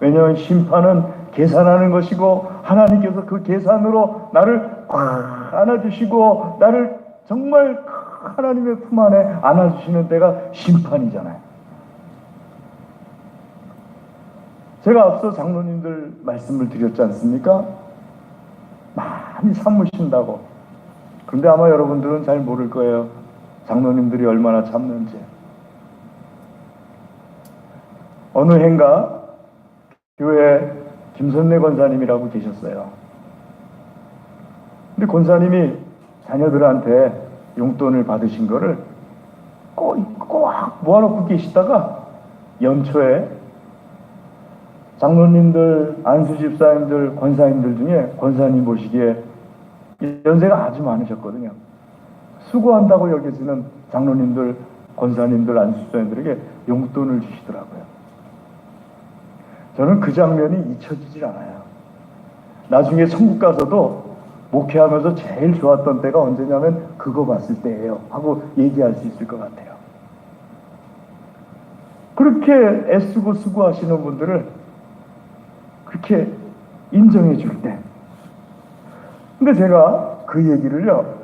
왜냐하면 심판은 계산하는 것이고 하나님께서 그 계산으로 나를 꽉 안아주시고 나를 정말 하나님의 품 안에 안아주시는 때가 심판이잖아요. 제가 앞서 장로님들 말씀을 드렸지 않습니까? 많이 참으신다고. 그런데 아마 여러분들은 잘 모를 거예요. 장로님들이 얼마나 참는지. 어느 해인가 교회 김선래 권사님이라고 계셨어요. 근데 권사님이 자녀들한테 용돈을 받으신 거를 꼭 모아놓고 계시다가 연초에 장로님들, 안수집사님들, 권사님들 중에 권사님 보시기에 연세가 아주 많으셨거든요. 수고한다고 여겨지는 장로님들, 권사님들, 안수집사님들에게 용돈을 주시더라고요. 저는 그 장면이 잊혀지질 않아요. 나중에 천국 가서도 목회하면서 제일 좋았던 때가 언제냐면 그거 봤을 때예요 하고 얘기할 수 있을 것 같아요. 그렇게 애쓰고 수고하시는 분들을 그렇게 인정해 줄 때. 근데 제가 그 얘기를요,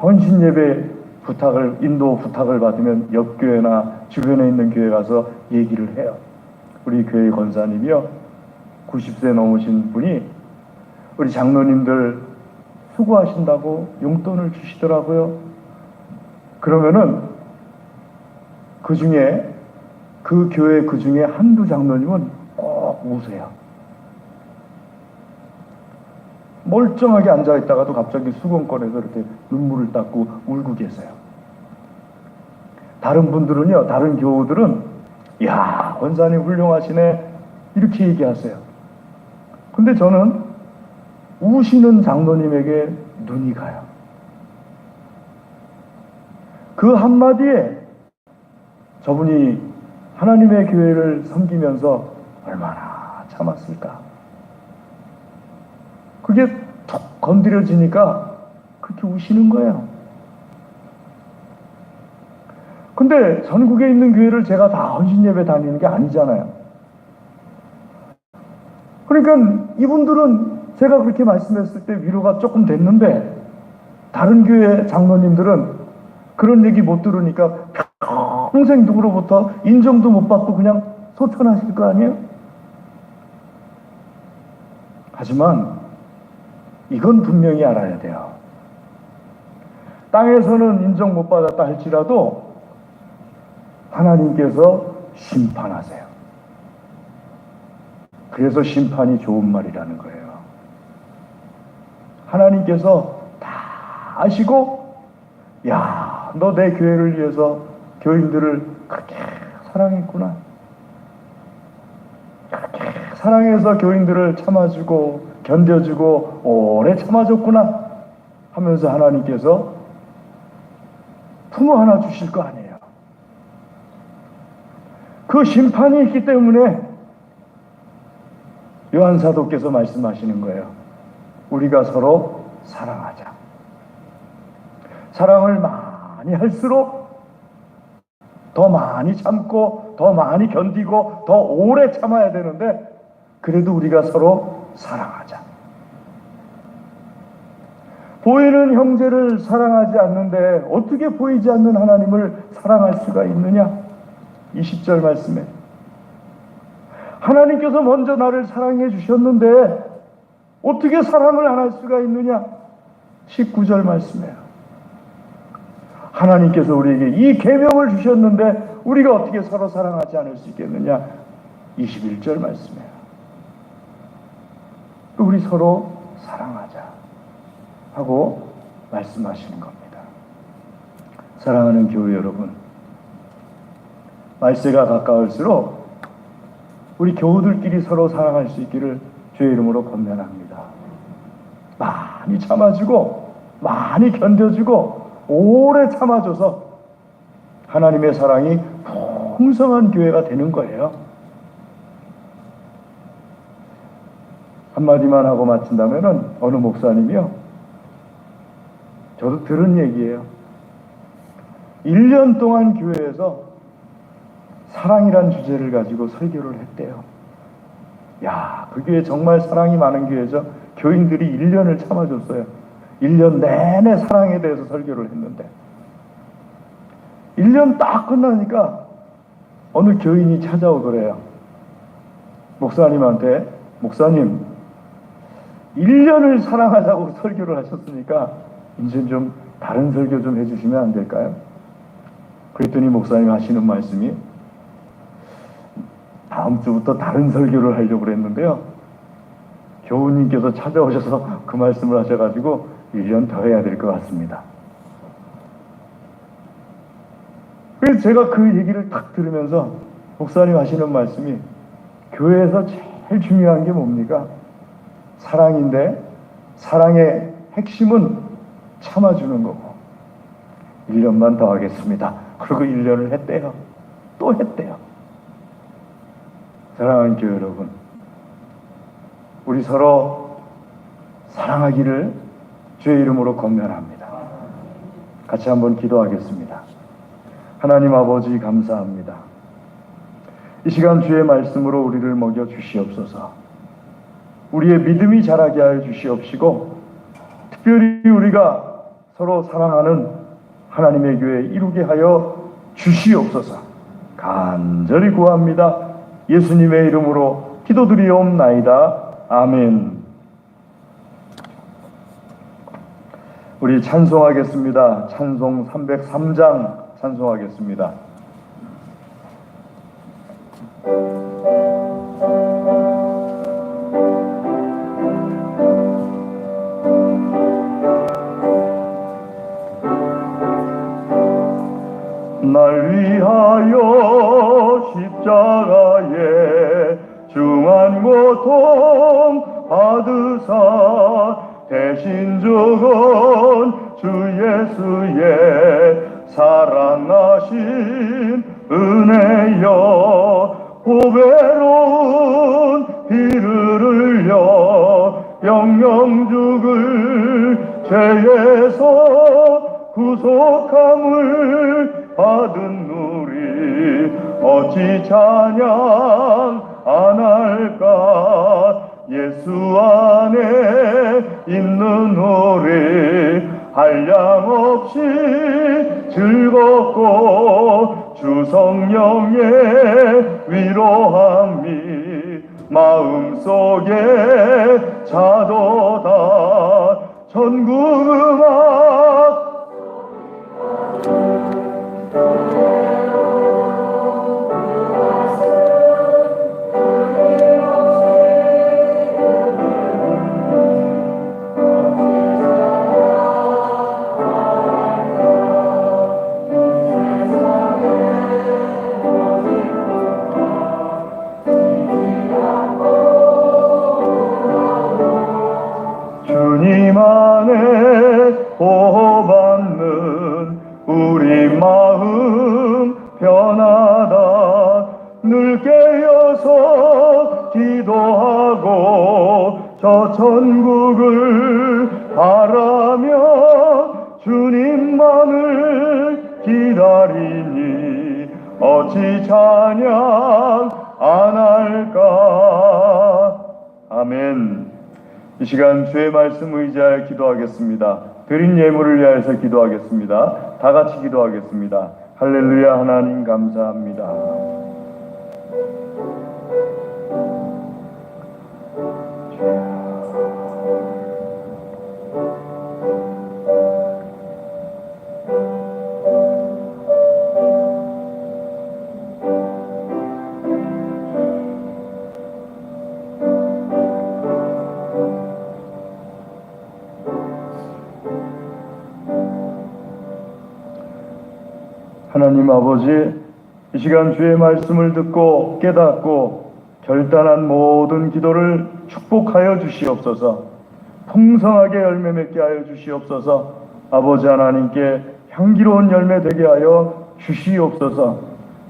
헌신 예배 부탁을, 인도 부탁을 받으면 옆 교회나 주변에 있는 교회 가서 얘기를 해요. 우리 교회 권사님이요, 90세 넘으신 분이 우리 장로님들 수고하신다고 용돈을 주시더라고요. 그러면은 그 중에, 그 교회 그 중에 한두 장로님은 꼭 우세요. 멀쩡하게 앉아있다가도 갑자기 수건 꺼내서 이렇게 눈물을 닦고 울고 계세요. 다른 분들은요, 다른 교우들은 야, 권사님 훌륭하시네 이렇게 얘기하세요. 근데 저는 우시는 장로님에게 눈이 가요. 그 한마디에 저분이 하나님의 교회를 섬기면서 얼마나 참았을까. 그게 툭 건드려지니까 그렇게 우시는 거예요. 근데 전국에 있는 교회를 제가 다 헌신예배 다니는 게 아니잖아요. 그러니까 이분들은 제가 그렇게 말씀했을 때 위로가 조금 됐는데 다른 교회 장로님들은 그런 얘기 못 들으니까 평생 누구로부터 인정도 못 받고 그냥 소천하실 거 아니에요? 하지만 이건 분명히 알아야 돼요. 땅에서는 인정 못 받았다 할지라도 하나님께서 심판하세요. 그래서 심판이 좋은 말이라는 거예요. 하나님께서 다 아시고, 야, 너 내 교회를 위해서 교인들을 그렇게 사랑했구나. 그렇게 사랑해서 교인들을 참아주고 견뎌주고 오래 참아줬구나 하면서 하나님께서 부모 하나 주실 거 아니에요. 그 심판이 있기 때문에 요한 사도께서 말씀하시는 거예요. 우리가 서로 사랑하자. 사랑을 많이 할수록 더 많이 참고 더 많이 견디고 더 오래 참아야 되는데 그래도 우리가 서로 사랑하자. 보이는 형제를 사랑하지 않는데 어떻게 보이지 않는 하나님을 사랑할 수가 있느냐? 20절 말씀에 하나님께서 먼저 나를 사랑해 주셨는데 어떻게 사랑을 안 할 수가 있느냐? 19절 말씀에요. 하나님께서 우리에게 이 계명을 주셨는데 우리가 어떻게 서로 사랑하지 않을 수 있겠느냐? 21절 말씀이에요. 우리 서로 사랑하자 하고 말씀하시는 겁니다. 사랑하는 교회 여러분, 말세가 가까울수록 우리 교우들끼리 서로 사랑할 수 있기를 주의 이름으로 권면합니다. 많이 참아주고 많이 견뎌주고 오래 참아줘서 하나님의 사랑이 풍성한 교회가 되는 거예요. 한마디만 하고 마친다면은 어느 목사님이요, 저도 들은 얘기예요. 1년 동안 교회에서 사랑이란 주제를 가지고 설교를 했대요. 야, 그 교회 정말 사랑이 많은 교회죠. 교인들이 1년을 참아줬어요. 1년 내내 사랑에 대해서 설교를 했는데 1년 딱 끝나니까 어느 교인이 찾아오더래요. 목사님한테, 목사님 1년을 사랑하자고 설교를 하셨으니까 이제 좀 다른 설교 좀 해주시면 안 될까요? 그랬더니 목사님 하시는 말씀이 다음 주부터 다른 설교를 하려고 그랬는데요, 교우님께서 찾아오셔서 그 말씀을 하셔가지고 1년 더 해야 될 것 같습니다. 그래서 제가 그 얘기를 딱 들으면서 목사님 하시는 말씀이 교회에서 제일 중요한 게 뭡니까? 사랑인데 사랑의 핵심은 참아주는 거고 1년만 더 하겠습니다. 그리고 1년을 했대요. 또 했대요. 사랑하는 교회 여러분, 우리 서로 사랑하기를 주의 이름으로 권면합니다. 같이 한번 기도하겠습니다. 하나님 아버지 감사합니다. 이 시간 주의 말씀으로 우리를 먹여 주시옵소서. 우리의 믿음이 자라게 하여 주시옵시고 특별히 우리가 서로 사랑하는 하나님의 교회 이루게 하여 주시옵소서. 간절히 구합니다. 예수님의 이름으로 기도드리옵나이다. 아멘. 우리 찬송하겠습니다. 찬송 303장 찬송하겠습니다. 대신 죽은 주 예수의 사랑하신 은혜여, 보배로운 피를 흘려 영영 죽을 죄에서 구속함을 받은 우리 어찌 찬양 안 할까. 예수 안에 있는 우리 한량없이 즐겁고 주 성령의 위로함이 마음속에 자도다. 전국 음악 주님 안에 보호받는 우리 마음 변하다. 늘 깨어서 기도하고 저 천국을 바라며 주님만을 기다리니 어찌 찬양 안 할까. 아멘. 이 시간 주의 말씀 의지하여 기도하겠습니다. 드린 예물을 위하여서 기도하겠습니다. 다 같이 기도하겠습니다. 할렐루야. 하나님 감사합니다. 하나님 아버지, 이 시간 주의 말씀을 듣고 깨닫고 결단한 모든 기도를 축복하여 주시옵소서. 풍성하게 열매 맺게 하여 주시옵소서. 아버지 하나님께 향기로운 열매 되게 하여 주시옵소서.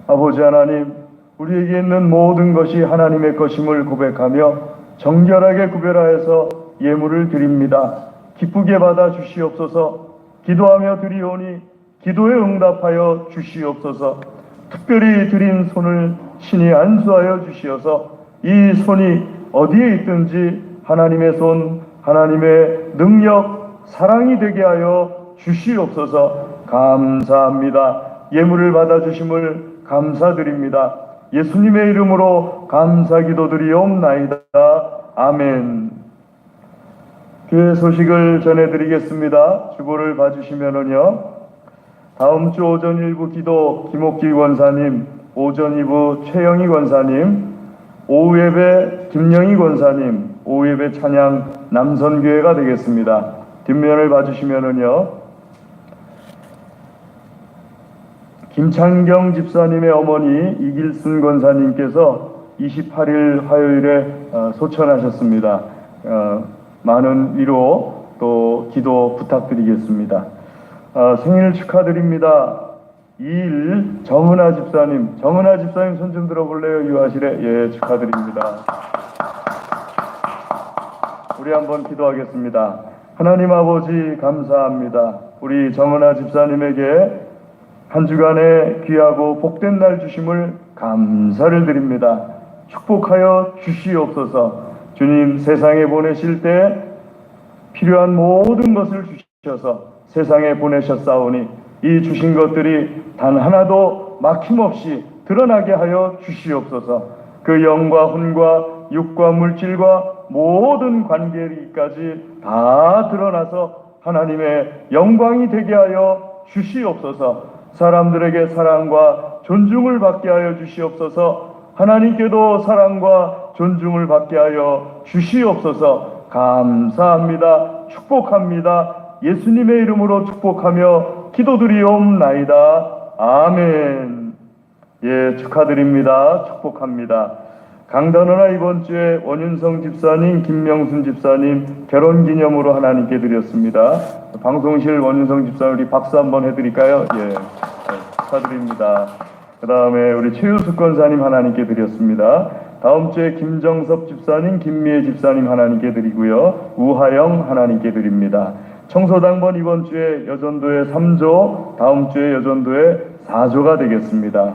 아버지 하나님, 우리에게 있는 모든 것이 하나님의 것임을 고백하며 정결하게 구별하여서 예물을 드립니다. 기쁘게 받아 주시옵소서. 기도하며 드리오니 기도에 응답하여 주시옵소서. 특별히 드린 손을 신이 안수하여 주시어서 이 손이 어디에 있든지 하나님의 손, 하나님의 능력, 사랑이 되게 하여 주시옵소서. 감사합니다. 예물을 받아주심을 감사드립니다. 예수님의 이름으로 감사기도드리옵나이다. 아멘. 교회 소식을 전해드리겠습니다. 주보를 봐주시면은요, 다음 주 오전 1부 기도 김옥기 권사님, 오전 2부 최영희 권사님, 오후 예배 김영희 권사님, 오후 예배 찬양 남선교회가 되겠습니다. 뒷면을 봐주시면은요, 김창경 집사님의 어머니 이길순 권사님께서 28일 화요일에 소천하셨습니다. 많은 위로 또 기도 부탁드리겠습니다. 생일 축하드립니다. 2일 정은아 집사님 손 좀 들어볼래요? 유아실에. 예, 축하드립니다. 우리 한번 기도하겠습니다. 하나님 아버지 감사합니다. 우리 정은아 집사님에게 한 주간의 귀하고 복된 날 주심을 감사를 드립니다. 축복하여 주시옵소서. 주님, 세상에 보내실 때 필요한 모든 것을 주셔서 세상에 보내셨사오니 이 주신 것들이 단 하나도 막힘없이 드러나게 하여 주시옵소서. 그 영과 혼과 육과 물질과 모든 관계까지 다 드러나서 하나님의 영광이 되게 하여 주시옵소서. 사람들에게 사랑과 존중을 받게 하여 주시옵소서. 하나님께도 사랑과 존중을 받게 하여 주시옵소서. 감사합니다. 축복합니다. 예수님의 이름으로 축복하며 기도드리옵나이다. 아멘. 예, 축하드립니다. 축복합니다. 강단원아 이번 주에 원윤성 집사님, 김명순 집사님 결혼기념으로 하나님께 드렸습니다. 방송실 원윤성 집사님 우리 박수 한번 해드릴까요? 예, 축하드립니다. 그 다음에 우리 최유숙 권사님 하나님께 드렸습니다. 다음 주에 김정섭 집사님, 김미애 집사님 하나님께 드리고요. 우하영 하나님께 드립니다. 청소당번 이번 주에 여전도에 3조, 다음 주에 여전도에 4조가 되겠습니다.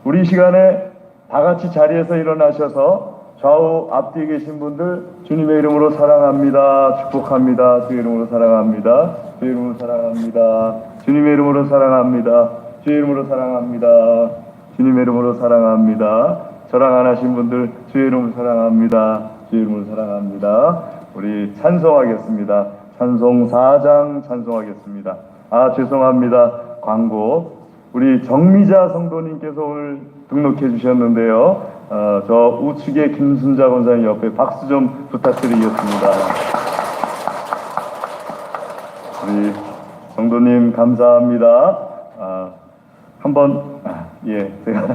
우리 시간에 다 같이 자리에서 일어나셔서 좌우 앞뒤에 계신 분들 주님의 이름으로 사랑합니다. 축복합니다. 주의 이름으로 사랑합니다. 주의 이름으로 사랑합니다. 주님의 이름으로 사랑합니다. 주의 이름으로 사랑합니다. 주님의 이름으로 사랑합니다. 저랑 안 하신 분들 주의 이름으로 사랑합니다. 주의 이름으로 사랑합니다. 우리 찬송하겠습니다. 찬송 4장 찬송하겠습니다. 죄송합니다. 광고. 우리 정미자 성도님께서 오늘 등록해 주셨는데요. 저 우측에 김순자 권사님 옆에 박수 좀 부탁드리겠습니다. 우리 성도님 감사합니다. 제가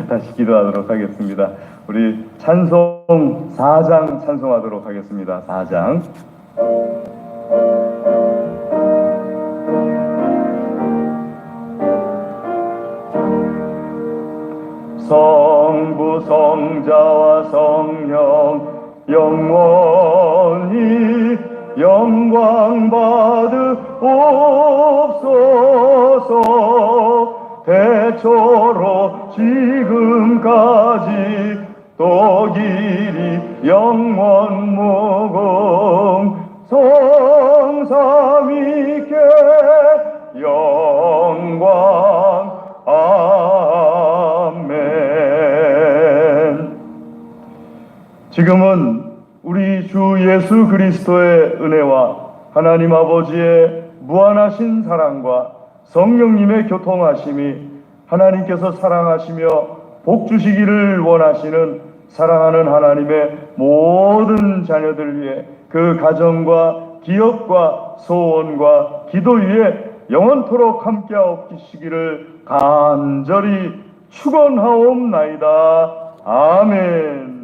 다시 기도하도록 하겠습니다. 우리 찬송 4장 찬송하도록 하겠습니다. 4장. 성부 성자와 성령 영원히 영광 받으옵소서. 대초로 지금까지 또 길이 영원 무궁 성삼위께 영광 아멘. 지금은 우리 주 예수 그리스도의 은혜와 하나님 아버지의 무한하신 사랑과 성령님의 교통하심이 하나님께서 사랑하시며 복 주시기를 원하시는 사랑하는 하나님의 모든 자녀들 위해 그 가정과 기업과 소원과 기도 위에 영원토록 함께하옵시기를 간절히 축원하옵나이다. 아멘.